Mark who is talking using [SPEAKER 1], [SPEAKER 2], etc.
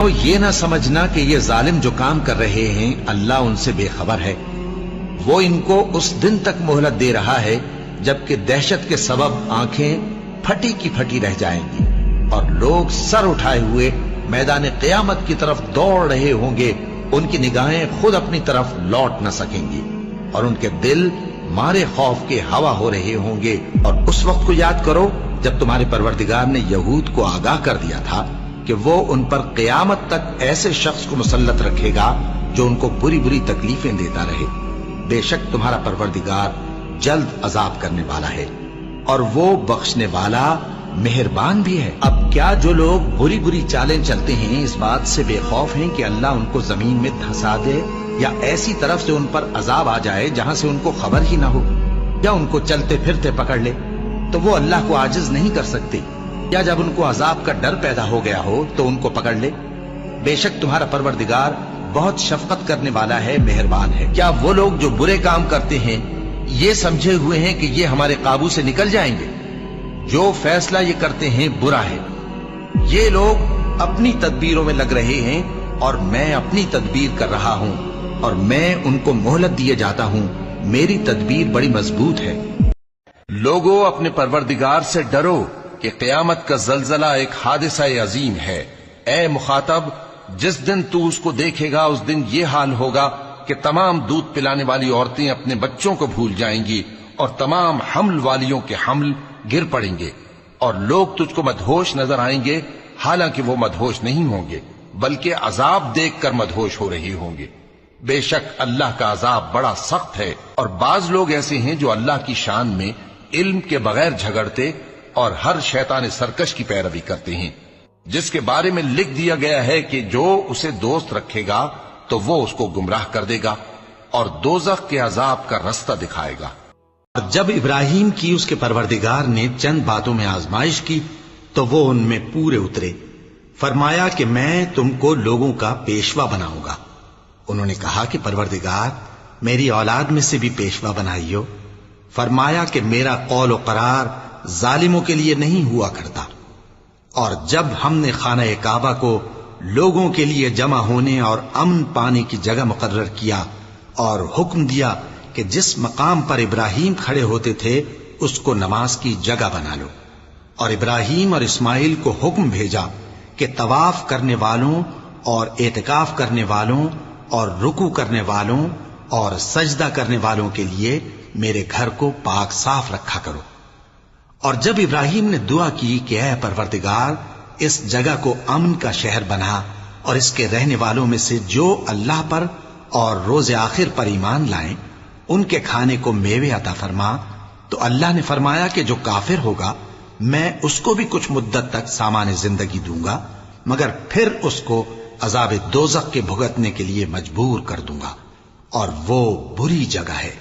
[SPEAKER 1] تو یہ نہ سمجھنا کہ یہ ظالم جو کام کر رہے ہیں اللہ ان سے بے خبر ہے. وہ ان کو اس دن تک مہلت دے رہا ہے جبکہ دہشت کے سبب آنکھیں پھٹی کی پھٹی رہ جائیں گی اور لوگ سر اٹھائے ہوئے میدان قیامت کی طرف دوڑ رہے ہوں گے. ان کی نگاہیں خود اپنی طرف لوٹ نہ سکیں گی اور ان کے دل مارے خوف کے ہوا ہو رہے ہوں گے. اور اس وقت کو یاد کرو جب تمہارے پروردگار نے یہود کو آگاہ کر دیا تھا کہ وہ ان پر قیامت تک ایسے شخص کو مسلط رکھے گا جو ان کو بری بری تکلیفیں دیتا رہے. بے شک تمہارا پروردگار جلد عذاب کرنے والا ہے اور وہ بخشنے والا مہربان بھی ہے. اب کیا جو لوگ بری بری چالیں چلتے ہیں اس بات سے بے خوف ہیں کہ اللہ ان کو زمین میں دھسا دے یا ایسی طرف سے ان پر عذاب آ جائے جہاں سے ان کو خبر ہی نہ ہو یا ان کو چلتے پھرتے پکڑ لے تو وہ اللہ کو عاجز نہیں کر سکتے یا جب ان کو عذاب کا ڈر پیدا ہو گیا ہو تو ان کو پکڑ لے؟ بے شک تمہارا پروردگار بہت شفقت کرنے والا ہے، مہربان ہے. کیا وہ لوگ جو برے کام کرتے ہیں یہ سمجھے ہوئے ہیں کہ یہ ہمارے قابو سے نکل جائیں گے؟ جو فیصلہ یہ کرتے ہیں برا ہے. یہ لوگ اپنی تدبیروں میں لگ رہے ہیں اور میں اپنی تدبیر کر رہا ہوں اور میں ان کو مہلت دیے جاتا ہوں. میری تدبیر بڑی مضبوط ہے. لوگوں اپنے پروردگار سے ڈرو کہ قیامت کا زلزلہ ایک حادثہ عظیم ہے. اے مخاطب، جس دن تو اس کو دیکھے گا اس دن یہ حال ہوگا کہ تمام دودھ پلانے والی عورتیں اپنے بچوں کو بھول جائیں گی اور تمام حمل والیوں کے حمل گر پڑیں گے اور لوگ تجھ کو مدہوش نظر آئیں گے حالانکہ وہ مدہوش نہیں ہوں گے بلکہ عذاب دیکھ کر مدہوش ہو رہے ہوں گے. بے شک اللہ کا عذاب بڑا سخت ہے. اور بعض لوگ ایسے ہیں جو اللہ کی شان میں علم کے بغیر جھگڑتے اور ہر شیطان سرکش کی پیروی کرتے ہیں جس کے بارے میں لکھ دیا گیا ہے کہ جو اسے دوست رکھے گا تو وہ اس کو گمراہ کر دے گا اور دوزخ کے عذاب کا رستہ دکھائے گا. اور جب ابراہیم کی اس کے پروردگار نے چند باتوں میں آزمائش کی تو وہ ان میں پورے اترے. فرمایا کہ میں تم کو لوگوں کا پیشوا بناؤں گا. انہوں نے کہا کہ پروردگار میری اولاد میں سے بھی پیشوا بنائیو. فرمایا کہ میرا قول و قرار ظالموں کے لیے نہیں ہوا کرتا. اور جب ہم نے خانہ کعبہ کو لوگوں کے لیے جمع ہونے اور امن پانے کی جگہ مقرر کیا اور حکم دیا کہ جس مقام پر ابراہیم کھڑے ہوتے تھے اس کو نماز کی جگہ بنا لو، اور ابراہیم اور اسماعیل کو حکم بھیجا کہ طواف کرنے والوں اور اعتکاف کرنے والوں اور رکوع کرنے والوں اور سجدہ کرنے والوں کے لیے میرے گھر کو پاک صاف رکھا کرو. اور جب ابراہیم نے دعا کی کہ اے پروردگار اس جگہ کو امن کا شہر بنا اور اس کے رہنے والوں میں سے جو اللہ پر اور روز آخر پر ایمان لائیں ان کے کھانے کو میوے عطا فرما، تو اللہ نے فرمایا کہ جو کافر ہوگا میں اس کو بھی کچھ مدت تک سامان زندگی دوں گا مگر پھر اس کو عذاب دوزخ کے بھگتنے کے لیے مجبور کر دوں گا اور وہ بری جگہ ہے.